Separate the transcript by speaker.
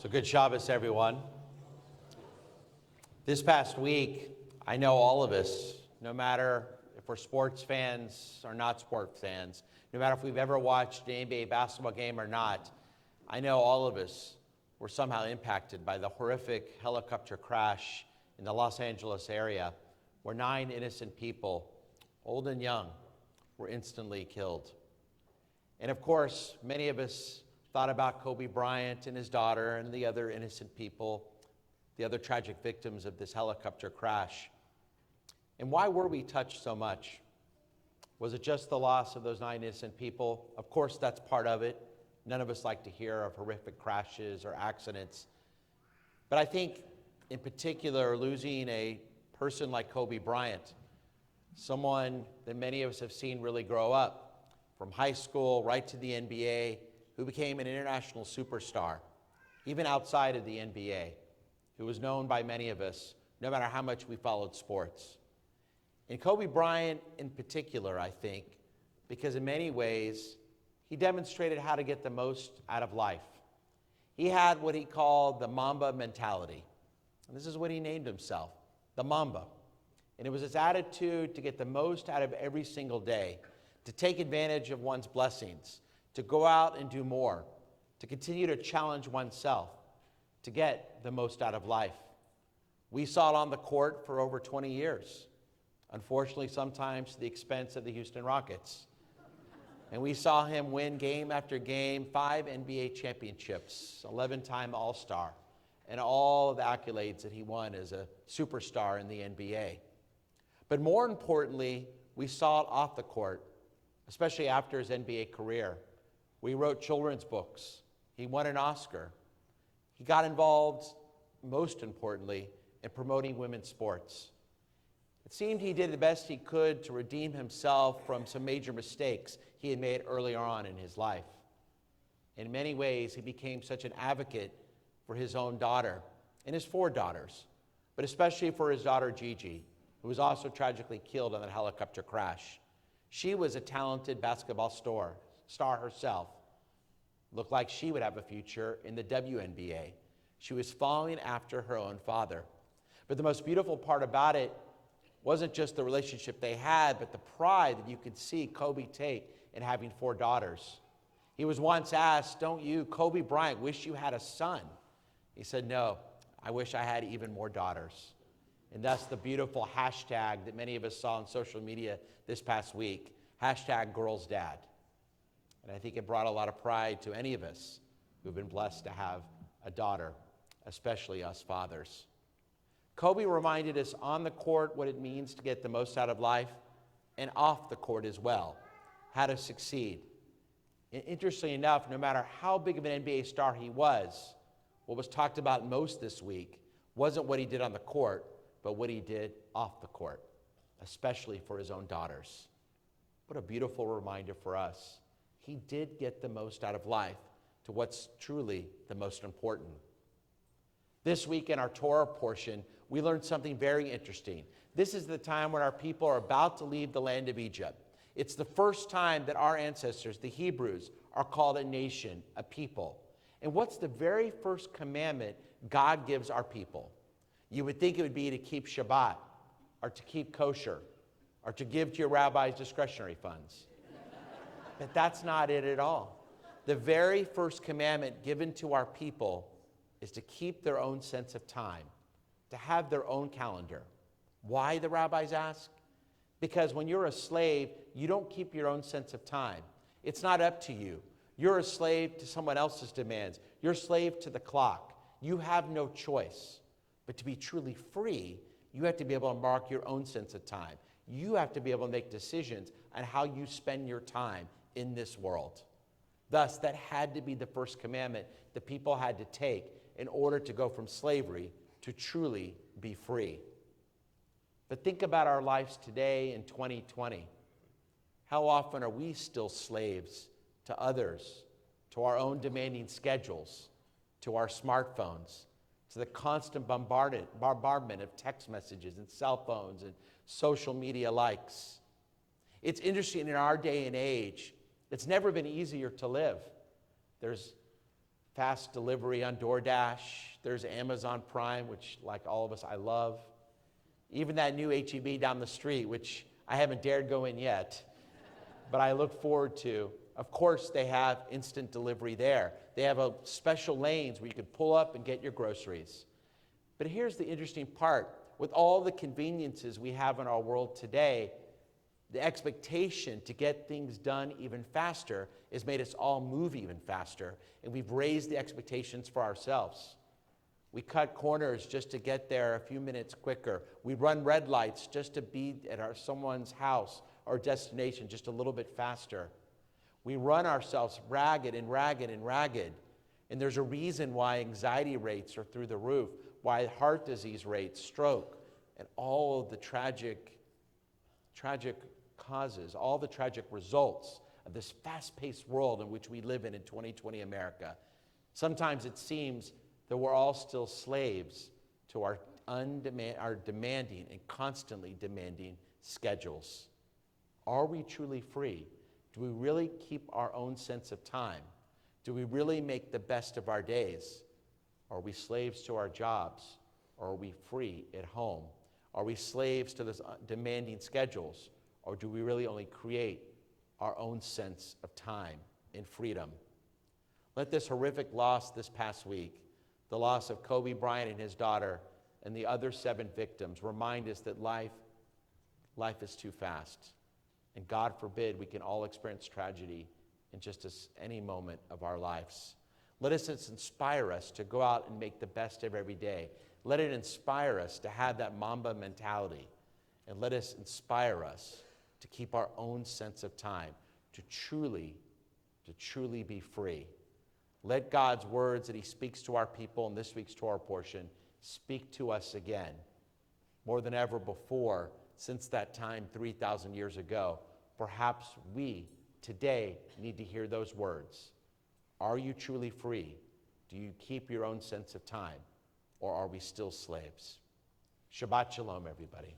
Speaker 1: So good Shabbos, everyone. This past week, I know all of us, no matter if we're sports fans or not sports fans, no matter if we've ever watched an NBA basketball game or not, I know all of us were somehow impacted by the horrific helicopter crash in the Los Angeles area where 9 innocent people, old and young, were instantly killed. And of course, many of us thought about Kobe Bryant and his daughter and the other innocent people, the other tragic victims of this helicopter crash. And why were we touched so much? Was it just the loss of those 9 innocent people? Of course, that's part of it. None of us like to hear of horrific crashes or accidents. But I think, in particular, losing a person like Kobe Bryant, someone that many of us have seen really grow up, from high school right to the NBA, who became an international superstar, even outside of the NBA, who was known by many of us, no matter how much we followed sports. And Kobe Bryant in particular, I think, because in many ways, he demonstrated how to get the most out of life. He had what he called the Mamba mentality. And this is what he named himself, the Mamba. And it was his attitude to get the most out of every single day, to take advantage of one's blessings, to go out and do more, to continue to challenge oneself, to get the most out of life. We saw it on the court for over 20 years, unfortunately sometimes to the expense of the Houston Rockets. And we saw him win game after game, 5 NBA championships, 11-time All-Star, and all of the accolades that he won as a superstar in the NBA. But more importantly, we saw it off the court, especially after his NBA career. We wrote children's books. He won an Oscar. He got involved, most importantly, in promoting women's sports. It seemed he did the best he could to redeem himself from some major mistakes he had made earlier on in his life. In many ways, he became such an advocate for his own daughter and his 4 daughters, but especially for his daughter Gigi, who was also tragically killed in that helicopter crash. She was a talented basketball star herself. Looked like she would have a future in the WNBA. She was following after her own father. But the most beautiful part about it wasn't just the relationship they had, but the pride that you could see Kobe take in having 4 daughters. He was once asked, "Don't you, Kobe Bryant, wish you had a son?" He said, "No, I wish I had even more daughters." And that's the beautiful hashtag that many of us saw on social media this past week, #GirlsDad. And I think it brought a lot of pride to any of us who've been blessed to have a daughter, especially us fathers. Kobe reminded us on the court what it means to get the most out of life, and off the court as well, how to succeed. And interestingly enough, no matter how big of an NBA star he was, what was talked about most this week wasn't what he did on the court, but what he did off the court, especially for his own daughters. What a beautiful reminder for us. He did get the most out of life to what's truly the most important. This week in our Torah portion, we learned something very interesting. This is the time when our people are about to leave the land of Egypt. It's the first time that our ancestors, the Hebrews, are called a nation, a people. And what's the very first commandment God gives our people? You would think it would be to keep Shabbat, or to keep kosher, or to give to your rabbi's discretionary funds. But that's not it at all. The very first commandment given to our people is to keep their own sense of time, to have their own calendar. Why, the rabbis ask? Because when you're a slave, you don't keep your own sense of time. It's not up to you. You're a slave to someone else's demands. You're a slave to the clock. You have no choice. But to be truly free, you have to be able to mark your own sense of time. You have to be able to make decisions on how you spend your time in this world. Thus, that had to be the first commandment the people had to take in order to go from slavery to truly be free. But think about our lives today in 2020. How often are we still slaves to others, to our own demanding schedules, to our smartphones, to the constant bombardment of text messages and cell phones and social media likes? It's interesting in our day and age, it's never been easier to live. There's fast delivery on DoorDash. There's Amazon Prime, which, like all of us, I love. Even that new H-E-B down the street, which I haven't dared go in yet, but I look forward to. Of course, they have instant delivery there. They have a special lanes where you can pull up and get your groceries. But here's the interesting part. With all the conveniences we have in our world today, the expectation to get things done even faster has made us all move even faster, and we've raised the expectations for ourselves. We cut corners just to get there a few minutes quicker. We run red lights just to be at someone's house or destination just a little bit faster. We run ourselves ragged and ragged and ragged. And there's a reason why anxiety rates are through the roof, why heart disease rates, stroke, and all of the tragic causes, all the tragic results of this fast-paced world in which we live in 2020 America. Sometimes it seems that we're all still slaves to our demanding and constantly demanding schedules. Are we truly free? Do we really keep our own sense of time? Do we really make the best of our days? Are we slaves to our jobs? Or are we free at home? Are we slaves to those demanding schedules? Or do we really only create our own sense of time and freedom? Let this horrific loss this past week, the loss of Kobe Bryant and his daughter, and the other 7 victims, remind us that life is too fast. And God forbid we can all experience tragedy in just any moment of our lives. Let it inspire us to go out and make the best of every day. Let it inspire us to have that Mamba mentality. And let us inspire us to keep our own sense of time, to truly be free. Let God's words that he speaks to our people in this week's Torah portion speak to us again. More than ever before, since that time 3,000 years ago, perhaps we today need to hear those words. Are you truly free? Do you keep your own sense of time? Or are we still slaves? Shabbat shalom, everybody.